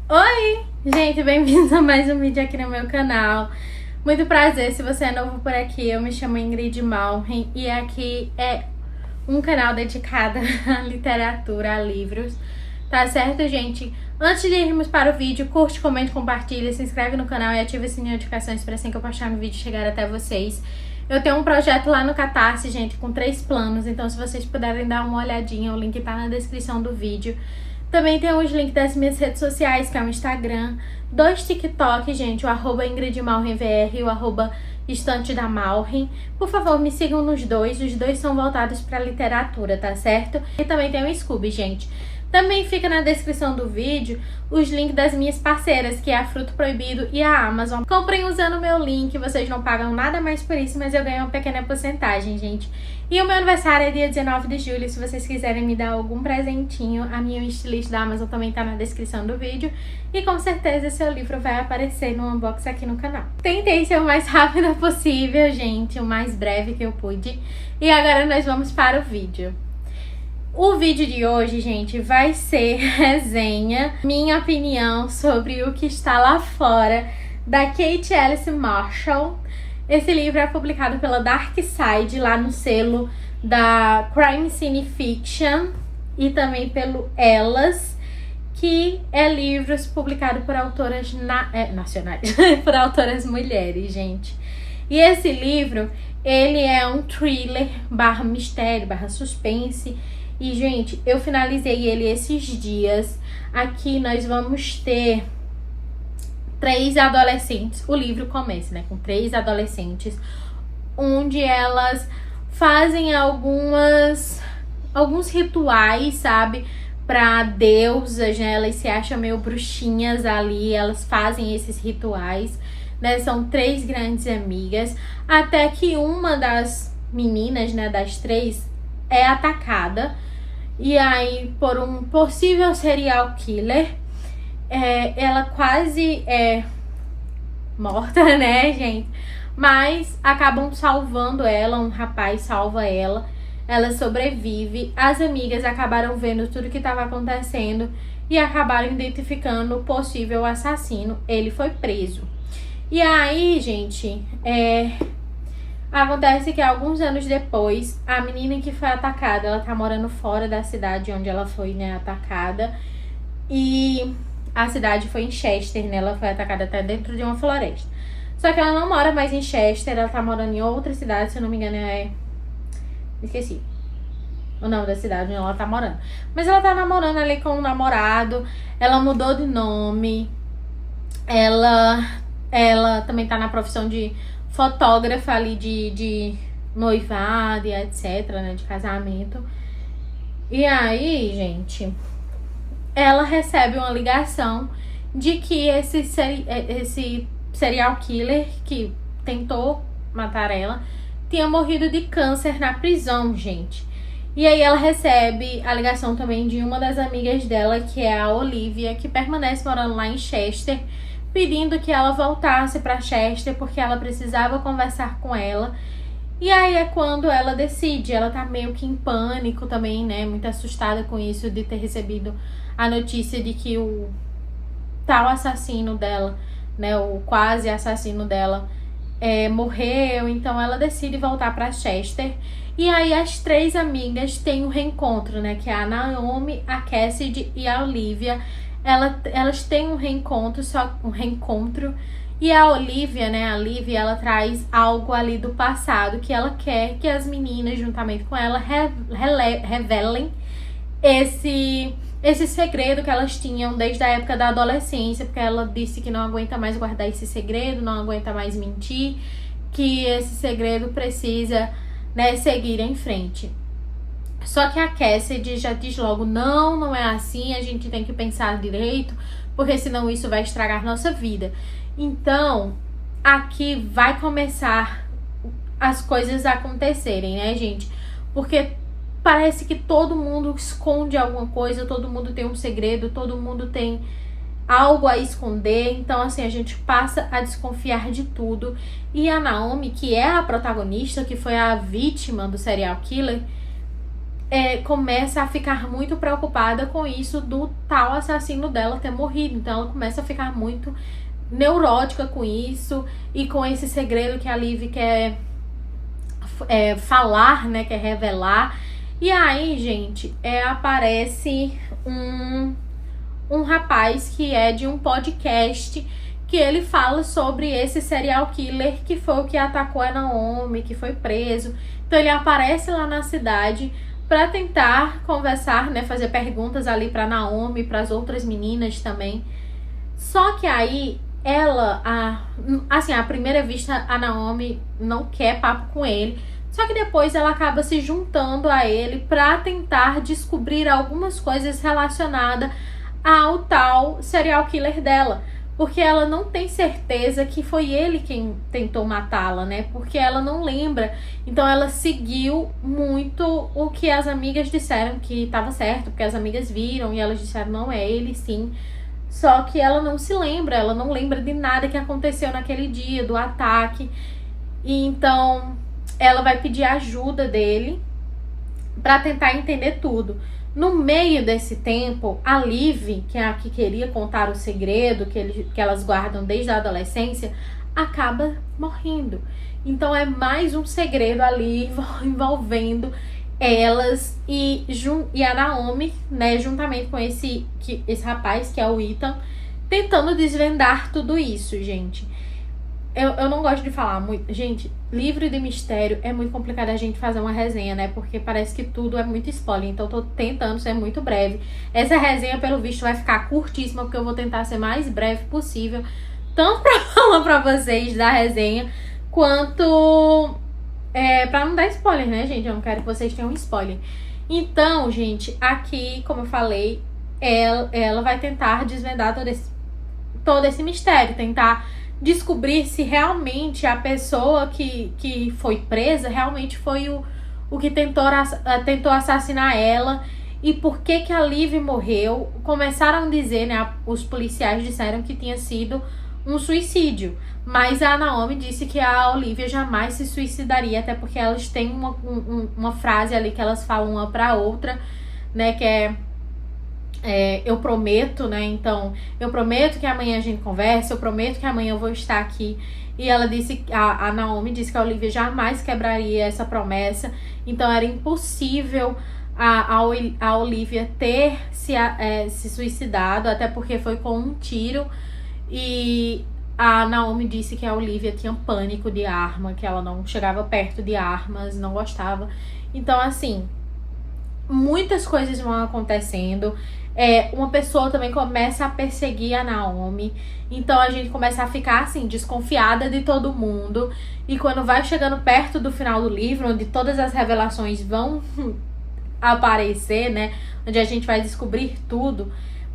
Oi, gente, bem-vindos a mais um vídeo aqui no meu canal. Muito prazer, se você é novo por aqui, eu me chamo Ingrid Malren e aqui é um canal dedicado à literatura, a livros, tá certo, gente? Antes de irmos para o vídeo, curte, comente, compartilha, se inscreve no canal e ativa o sininho de notificações para assim que eu postar um vídeo chegar até vocês. Eu tenho um projeto lá no Catarse, gente, com 3 planos, então se vocês puderem dar uma olhadinha, o link tá na descrição do vídeo. Também tem os links das minhas redes sociais, que é o Instagram, 2 TikTok, gente, o @IngridMalrenVR e o Estante da Malren. Por favor, me sigam nos dois, os dois são voltados para literatura, tá certo? E também tem o Scooby, gente. Também fica na descrição do vídeo os links das minhas parceiras, que é a Fruto Proibido e a Amazon. Comprem usando o meu link, vocês não pagam nada mais por isso, mas eu ganho uma pequena porcentagem, gente. E o meu aniversário é dia 19 de julho, se vocês quiserem me dar algum presentinho, a minha wishlist da Amazon também tá na descrição do vídeo. E com certeza seu livro vai aparecer no unboxing aqui no canal. Tentei ser o mais rápida possível, gente, o mais breve que eu pude. E agora nós vamos para o vídeo. O vídeo de hoje, gente, vai ser resenha, minha opinião sobre o que está lá fora, da Kate Alice Marshall. Esse livro é publicado pela Dark Side, lá no selo da Crime Cine Fiction, e também pelo Elas, que é livros publicado por autoras nacionais, por autoras mulheres, gente. E esse livro, ele é um thriller barra mistério, barra suspense. E, gente, eu finalizei ele esses dias. Aqui nós vamos ter 3 adolescentes. O livro começa, né, com 3 adolescentes, onde elas fazem alguns rituais, sabe, pra deusas, né? Elas se acham meio bruxinhas ali, elas fazem esses rituais, né? São 3 grandes amigas, até que uma das meninas, né, das 3, é atacada, e aí por um possível serial killer. Ela quase é morta, né, gente? Mas acabam salvando ela, um rapaz salva ela, ela sobrevive. As amigas acabaram vendo tudo que estava acontecendo e acabaram identificando o possível assassino. Ele foi preso. E aí, gente, acontece que alguns anos depois, a menina que foi atacada, ela tá morando fora da cidade onde ela foi, né, atacada. E a cidade foi em Chester, né? Ela foi atacada até dentro de uma floresta. Só que ela não mora mais em Chester, ela tá morando em outra cidade, se eu não me engano esqueci o nome da cidade onde ela tá morando. Mas ela tá namorando ali com um namorado, ela mudou de nome, ela também tá na profissão de fotógrafa ali de noivado e etc, né? De casamento. E aí, gente, ela recebe uma ligação de que esse serial killer que tentou matar ela tinha morrido de câncer na prisão, gente. E aí ela recebe a ligação também de uma das amigas dela, que é a Olivia, que permanece morando lá em Chester, pedindo que ela voltasse para Chester porque ela precisava conversar com ela. E aí é quando ela decide, ela tá meio que em pânico também, né, muito assustada com isso, de ter recebido a notícia de que o tal assassino dela, né, o quase assassino dela, morreu. Então ela decide voltar para Chester. E aí as 3 amigas têm um reencontro, né, que é a Naomi, a Cassidy e a Olivia. Elas têm um reencontro, e a Olivia, né, a Livia, ela traz algo ali do passado que ela quer que as meninas, juntamente com ela, revelem esse segredo que elas tinham desde a época da adolescência, porque ela disse que não aguenta mais guardar esse segredo, não aguenta mais mentir, que esse segredo precisa, né, seguir em frente. Só que a Cassidy já diz logo, não é assim, a gente tem que pensar direito, porque senão isso vai estragar nossa vida. Então, aqui vai começar as coisas a acontecerem, né, gente? Porque parece que todo mundo esconde alguma coisa, todo mundo tem um segredo, todo mundo tem algo a esconder. Então, assim, a gente passa a desconfiar de tudo. E a Naomi, que é a protagonista, que foi a vítima do serial killer, começa a ficar muito preocupada com isso do tal assassino dela ter morrido. Então ela começa a ficar muito neurótica com isso e com esse segredo que a Liv quer falar, né, quer revelar. E aí, gente, aparece um rapaz que é de um podcast que ele fala sobre esse serial killer que foi o que atacou a Naomi, que foi preso. Então ele aparece lá na cidade para tentar conversar, né, fazer perguntas ali para Naomi, para as outras meninas também. Só que aí à primeira vista, a Naomi não quer papo com ele. Só que depois ela acaba se juntando a ele para tentar descobrir algumas coisas relacionadas ao tal serial killer dela. Porque ela não tem certeza que foi ele quem tentou matá-la, né? Porque ela não lembra. Então ela seguiu muito o que as amigas disseram que estava certo. Porque as amigas viram e elas disseram, não, é ele sim. Só que ela não se lembra. Ela não lembra de nada que aconteceu naquele dia, do ataque. E então ela vai pedir ajuda dele para tentar entender tudo. No meio desse tempo, a Liv, que é a que queria contar o segredo que elas guardam desde a adolescência, acaba morrendo. Então é mais um segredo ali envolvendo elas e a Naomi, né, juntamente com esse rapaz, que é o Ethan, tentando desvendar tudo isso, gente. Eu não gosto de falar muito. Gente, livro de mistério é muito complicado a gente fazer uma resenha, né? Porque parece que tudo é muito spoiler. Então, eu tô tentando ser muito breve. Essa resenha, pelo visto, vai ficar curtíssima, porque eu vou tentar ser mais breve possível. Tanto pra falar pra vocês da resenha, quanto pra não dar spoiler, né, gente? Eu não quero que vocês tenham spoiler. Então, gente, aqui, como eu falei, ela vai tentar desvendar todo esse mistério. Tentar descobrir se realmente a pessoa que foi presa realmente foi o que tentou assassinar ela e por que a Liv morreu. Começaram a dizer, né, os policiais disseram que tinha sido um suicídio, mas a Naomi disse que a Olivia jamais se suicidaria, até porque elas têm uma frase ali que elas falam uma pra outra, né, que eu prometo, né? Então, eu prometo que amanhã a gente conversa, eu prometo que amanhã eu vou estar aqui. E ela disse, a Naomi disse que a Olivia jamais quebraria essa promessa. Então, era impossível a Olivia ter se suicidado, até porque foi com um tiro. E a Naomi disse que a Olivia tinha pânico de arma, que ela não chegava perto de armas, não gostava. Então, assim, muitas coisas vão acontecendo. Uma pessoa também começa a perseguir a Naomi. Então a gente começa a ficar assim, desconfiada de todo mundo. E quando vai chegando perto do final do livro, onde todas as revelações vão aparecer, né, onde a gente vai descobrir tudo.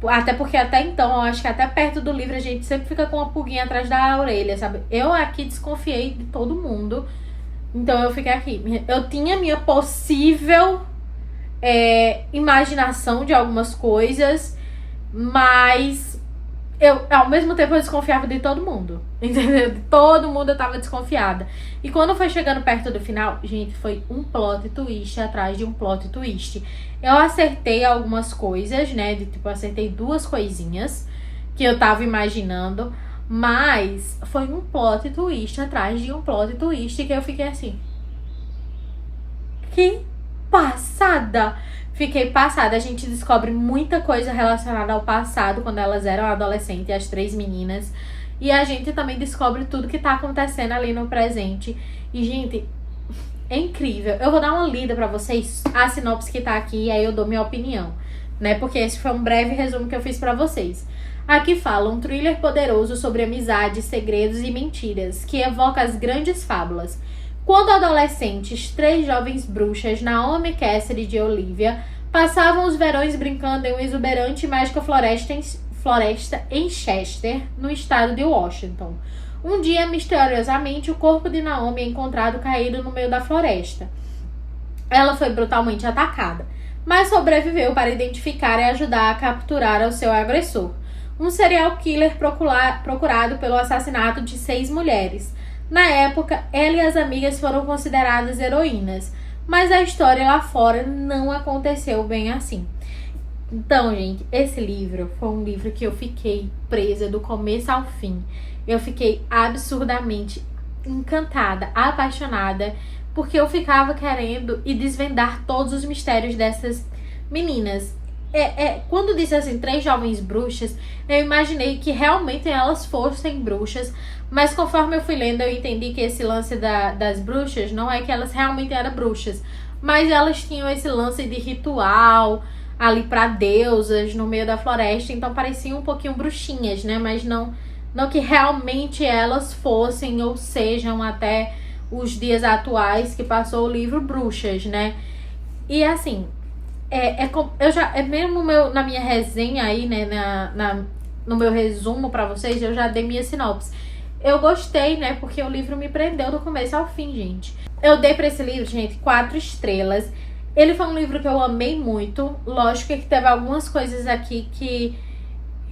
Até porque até então, eu acho que até perto do livro a gente sempre fica com uma pulguinha atrás da orelha, sabe? Eu aqui desconfiei de todo mundo. Então eu fiquei aqui. Eu tinha minha possível imaginação de algumas coisas, mas ao mesmo tempo eu desconfiava de todo mundo, entendeu? De todo mundo eu tava desconfiada. E quando foi chegando perto do final, gente, foi um plot twist atrás de um plot twist. Eu acertei algumas coisas, né? Eu acertei 2 coisinhas que eu tava imaginando, mas foi um plot twist atrás de um plot twist que eu fiquei assim, que passada! Fiquei passada. A gente descobre muita coisa relacionada ao passado, quando elas eram adolescentes, as 3 meninas. E a gente também descobre tudo que tá acontecendo ali no presente. E, gente, é incrível. Eu vou dar uma lida pra vocês, a sinopse que tá aqui, e aí eu dou minha opinião, né? Porque esse foi um breve resumo que eu fiz pra vocês. Aqui fala um thriller poderoso sobre amizade, segredos e mentiras, que evoca as grandes fábulas. Quando adolescentes, 3 jovens bruxas, Naomi, Cassidy e Olivia, passavam os verões brincando em uma exuberante e mágica floresta em Chester, no estado de Washington. Um dia, misteriosamente, o corpo de Naomi é encontrado caído no meio da floresta. Ela foi brutalmente atacada, mas sobreviveu para identificar e ajudar a capturar o seu agressor, um serial killer procurado pelo assassinato de 6 mulheres. Na época, ela e as amigas foram consideradas heroínas, mas a história lá fora não aconteceu bem assim. Então, gente, esse livro foi um livro que eu fiquei presa do começo ao fim. Eu fiquei absurdamente encantada, apaixonada, porque eu ficava querendo e desvendar todos os mistérios dessas meninas. Quando disse assim, 3 jovens bruxas, eu imaginei que realmente elas fossem bruxas, mas conforme eu fui lendo, eu entendi que esse lance das bruxas não é que elas realmente eram bruxas, mas elas tinham esse lance de ritual ali para deusas no meio da floresta, então pareciam um pouquinho bruxinhas, né? Mas não que realmente elas fossem ou sejam até os dias atuais que passou o livro bruxas, né? E assim, mesmo na minha resenha aí, né, no meu resumo pra vocês, eu já dei minha sinopse. Eu gostei, né, porque o livro me prendeu do começo ao fim, gente. Eu dei pra esse livro, gente, 4 estrelas. Ele foi um livro que eu amei muito. Lógico que teve algumas coisas aqui que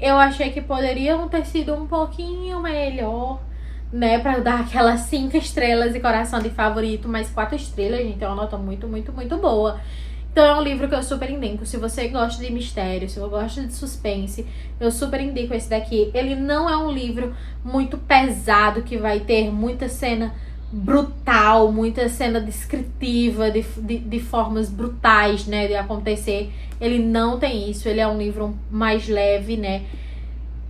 eu achei que poderiam ter sido um pouquinho melhor, né, pra dar aquelas 5 estrelas e coração de favorito, mas 4 estrelas, gente, é uma nota muito, muito, muito boa. Então é um livro que eu super indico. Se você gosta de mistério, se você gosta de suspense, eu super indico esse daqui. Ele não é um livro muito pesado, que vai ter muita cena brutal, muita cena descritiva de formas brutais, né, de acontecer. Ele não tem isso, ele é um livro mais leve, né.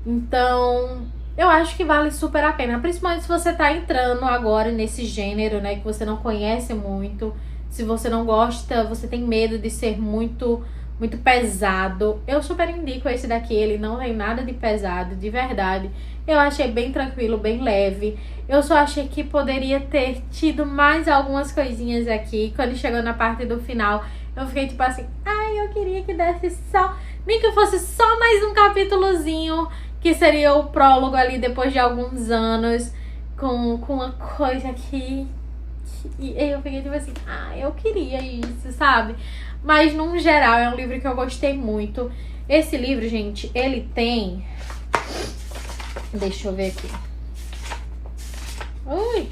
Então eu acho que vale super a pena, principalmente se você tá entrando agora nesse gênero, né, que você não conhece muito. Se você não gosta, você tem medo de ser muito, muito pesado, eu super indico esse daqui. Ele não tem nada de pesado, de verdade. Eu achei bem tranquilo, bem leve. Eu só achei que poderia ter tido mais algumas coisinhas aqui. Quando chegou na parte do final, eu fiquei tipo assim, ai, eu queria que desse só, nem que fosse só mais um capítulozinho, que seria o prólogo ali depois de alguns anos, com uma coisa aqui. E eu fiquei tipo assim, eu queria isso, sabe? Mas, num geral, é um livro que eu gostei muito. Esse livro, gente, ele tem... Deixa eu ver aqui. Ui!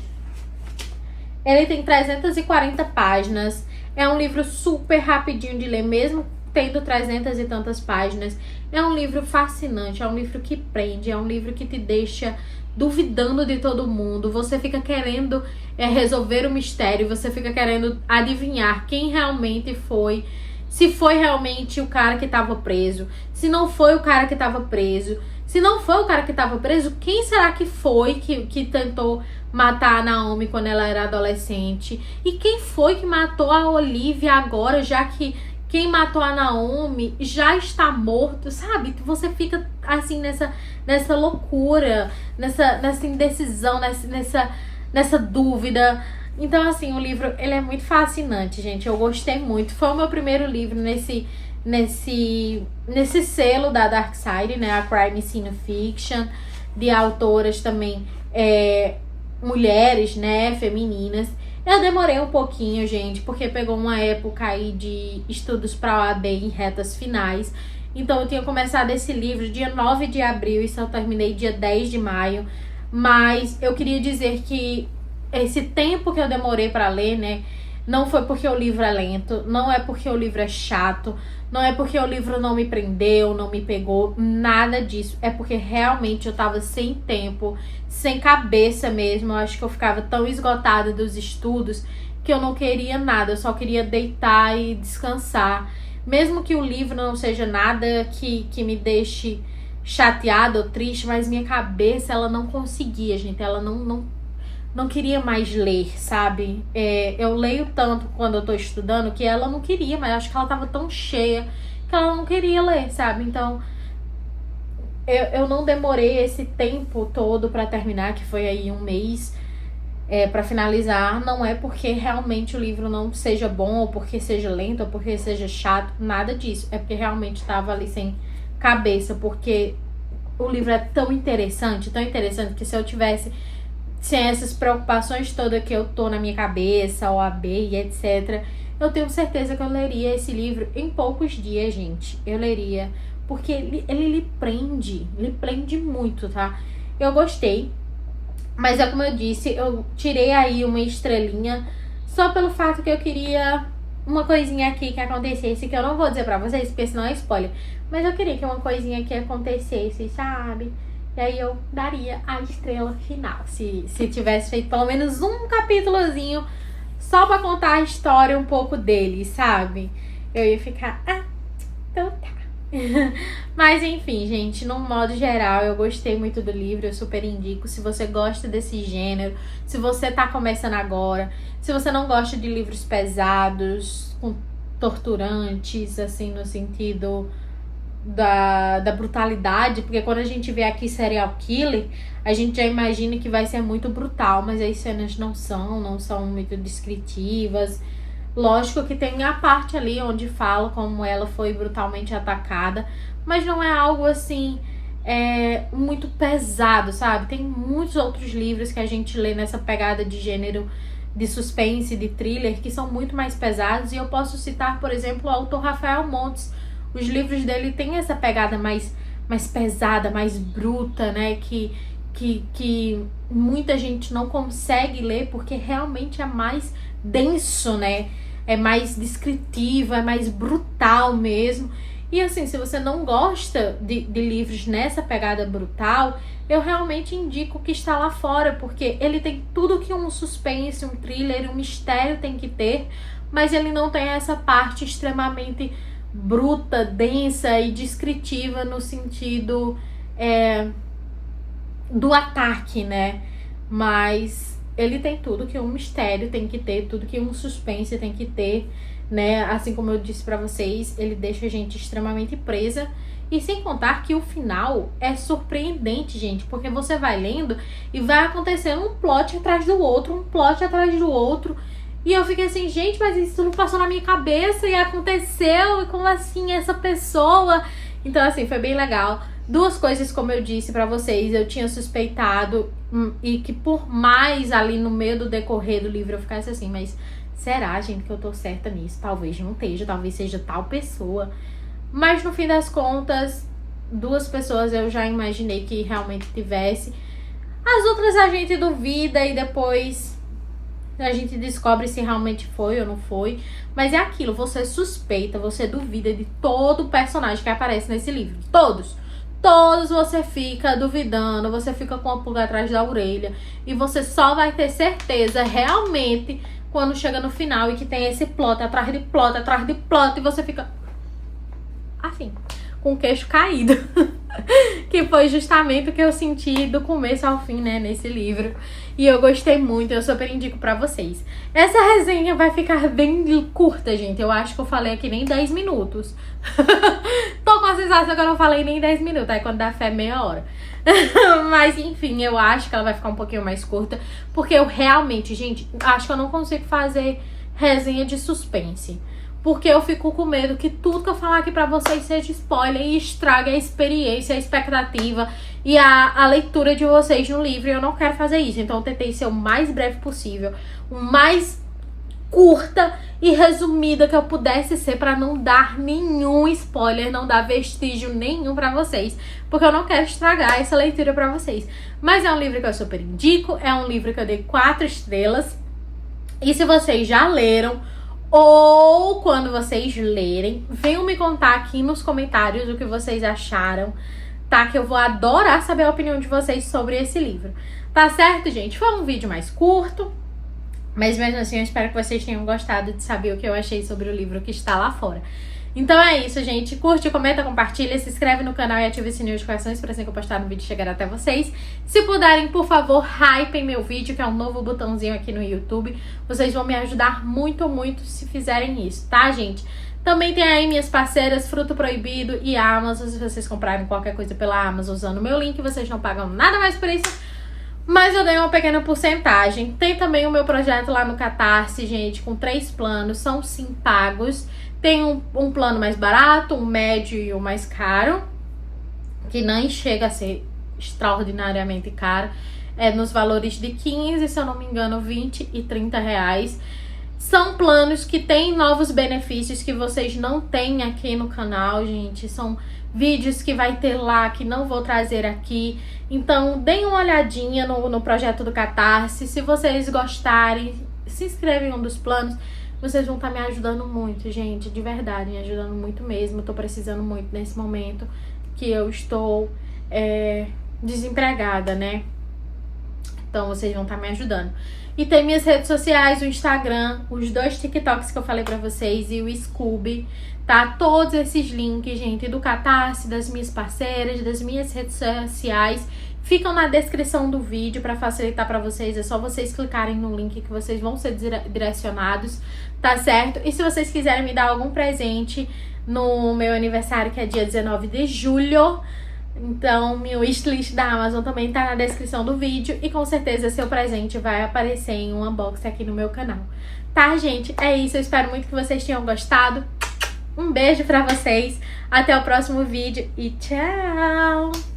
Ele tem 340 páginas. É um livro super rapidinho de ler, mesmo tendo 300 e tantas páginas. É um livro fascinante, é um livro que prende, é um livro que te deixa duvidando de todo mundo. Você fica querendo resolver o mistério, você fica querendo adivinhar quem realmente foi, se foi realmente o cara que estava preso, se não foi o cara que estava preso, se não foi o cara que estava preso, quem será que foi que tentou matar a Naomi quando ela era adolescente, e quem foi que matou a Olivia agora, já que quem matou a Naomi já está morto, sabe? Você fica assim nessa loucura, nessa indecisão, nessa dúvida. Então, assim, o livro, ele é muito fascinante, gente. Eu gostei muito. Foi o meu primeiro livro nesse selo da Dark Side, né? A Crime Scene Fiction, de autoras também mulheres, né? Femininas. Eu demorei um pouquinho, gente, porque pegou uma época aí de estudos para OAB em retas finais. Então eu tinha começado esse livro dia 9 de abril e só terminei dia 10 de maio. Mas eu queria dizer que esse tempo que eu demorei para ler, né, não foi porque o livro é lento, não é porque o livro é chato, não é porque o livro não me prendeu, não me pegou, nada disso. É porque realmente eu tava sem tempo, sem cabeça mesmo. Eu acho que eu ficava tão esgotada dos estudos que eu não queria nada, eu só queria deitar e descansar. Mesmo que o livro não seja nada que me deixe chateada ou triste, mas minha cabeça, ela não conseguia, gente. Ela não queria mais ler, sabe? Eu leio tanto quando eu tô estudando que ela não queria, mas acho que ela tava tão cheia que ela não queria ler, sabe? Então, eu não demorei esse tempo todo pra terminar, que foi aí um mês, pra finalizar. Não é porque realmente o livro não seja bom, ou porque seja lento, ou porque seja chato, nada disso. É porque realmente tava ali sem cabeça, porque o livro é tão interessante que se eu tivesse sem essas preocupações todas que eu tô na minha cabeça, OAB e etc., eu tenho certeza que eu leria esse livro em poucos dias, gente. Eu leria, porque ele lhe prende muito, tá? Eu gostei, mas é como eu disse, eu tirei aí uma estrelinha só pelo fato que eu queria uma coisinha aqui que acontecesse, que eu não vou dizer pra vocês, porque senão é spoiler. Mas eu queria que uma coisinha aqui acontecesse, sabe? E aí eu daria a estrela final. Se tivesse feito pelo menos um capítulozinho só pra contar a história um pouco dele, sabe? Eu ia ficar, então tá. Mas enfim, gente, no modo geral, eu gostei muito do livro, eu super indico. Se você gosta desse gênero, se você tá começando agora, se você não gosta de livros pesados, torturantes, assim, no sentido da brutalidade, porque quando a gente vê aqui serial killer, a gente já imagina que vai ser muito brutal, mas as cenas não são muito descritivas. Lógico que tem a parte ali onde fala como ela foi brutalmente atacada, mas não é algo assim muito pesado, sabe? Tem muitos outros livros que a gente lê nessa pegada de gênero de suspense, de thriller, que são muito mais pesados, e eu posso citar, por exemplo, o autor Rafael Montes. Os livros dele têm essa pegada mais pesada, mais bruta, né? Que muita gente não consegue ler porque realmente é mais denso, né? É mais descritivo, é mais brutal mesmo. E assim, se você não gosta de livros nessa pegada brutal, eu realmente indico que está lá fora, porque ele tem tudo que um suspense, um thriller, um mistério tem que ter, mas ele não tem essa parte extremamente bruta, densa e descritiva no sentido do ataque, né? Mas ele tem tudo que um mistério tem que ter, tudo que um suspense tem que ter, né? Assim como eu disse pra vocês, ele deixa a gente extremamente presa. E sem contar que o final é surpreendente, gente, porque você vai lendo e vai acontecendo um plot atrás do outro, um plot atrás do outro. E eu fiquei assim, gente, mas isso não passou na minha cabeça e aconteceu, e como assim essa pessoa? Então assim, foi bem legal. Duas coisas, como eu disse pra vocês, eu tinha suspeitado, e que por mais ali no meio do decorrer do livro eu ficasse assim, mas será, gente, que eu tô certa nisso? Talvez não esteja, talvez seja tal pessoa. Mas no fim das contas, duas pessoas eu já imaginei que realmente tivesse. As outras a gente duvida e depois a gente descobre se realmente foi ou não foi. Mas é aquilo, você suspeita, você duvida de todo personagem que aparece nesse livro. Todos você fica duvidando, você fica com a pulga atrás da orelha. E você só vai ter certeza realmente quando chega no final e que tem esse plot atrás de plot, atrás de plot. E você fica assim, com o queixo caído. Que foi justamente o que eu senti do começo ao fim, né, nesse livro. E eu gostei muito, eu super indico pra vocês. Essa resenha vai ficar bem curta, gente. Eu acho que eu falei aqui nem 10 minutos. Tô com a sensação que eu não falei nem 10 minutos. Aí quando dá fé, meia hora. Mas enfim, eu acho que ela vai ficar um pouquinho mais curta. Porque eu realmente, gente, acho que eu não consigo fazer resenha de suspense. Porque eu fico com medo que tudo que eu falar aqui pra vocês seja spoiler e estrague a experiência, a expectativa e a leitura de vocês no livro. E eu não quero fazer isso. Então eu tentei ser o mais breve possível, o mais curta e resumida que eu pudesse ser, pra não dar nenhum spoiler, não dar vestígio nenhum pra vocês. Porque eu não quero estragar essa leitura pra vocês. Mas é um livro que eu super indico, é um livro que eu dei 4 estrelas. E se vocês já leram, ou quando vocês lerem, venham me contar aqui nos comentários o que vocês acharam, tá? Que eu vou adorar saber a opinião de vocês sobre esse livro. Tá certo, gente? Foi um vídeo mais curto, mas mesmo assim eu espero que vocês tenham gostado de saber o que eu achei sobre o livro que está lá fora. Então é isso, gente. Curte, comenta, compartilha, se inscreve no canal e ativa o sininho de notificações para assim que eu postar no vídeo chegar até vocês. Se puderem, por favor, hypem meu vídeo, que é um novo botãozinho aqui no YouTube. Vocês vão me ajudar muito, muito se fizerem isso, tá, gente? Também tem aí minhas parceiras Fruto Proibido e Amazon. Se vocês comprarem qualquer coisa pela Amazon usando o meu link, vocês não pagam nada mais por isso, mas eu dei uma pequena porcentagem. Tem também o meu projeto lá no Catarse, gente, com 3 planos, são sim pagos. Tem um plano mais barato, um médio e um mais caro, que nem chega a ser extraordinariamente caro. É nos valores de 15, se eu não me engano, 20 e 30 reais. São planos que têm novos benefícios que vocês não têm aqui no canal, gente. São vídeos que vai ter lá, que não vou trazer aqui. Então, deem uma olhadinha no projeto do Catarse. Se vocês gostarem, se inscrevam em um dos planos. Vocês vão estar me ajudando muito, gente, de verdade, me ajudando muito mesmo. Eu tô precisando muito nesse momento que eu estou desempregada, né? Então vocês vão estar me ajudando. E tem minhas redes sociais, o Instagram, os 2 TikToks que eu falei pra vocês e o Scooby, tá? Todos esses links, gente, do Catarse, das minhas parceiras, das minhas redes sociais, ficam na descrição do vídeo pra facilitar pra vocês. É só vocês clicarem no link que vocês vão ser direcionados, tá certo? E se vocês quiserem me dar algum presente no meu aniversário, que é dia 19 de julho... Então, meu wishlist da Amazon também tá na descrição do vídeo. E com certeza seu presente vai aparecer em um unboxing aqui no meu canal. Tá, gente? É isso. Eu espero muito que vocês tenham gostado. Um beijo pra vocês. Até o próximo vídeo e tchau!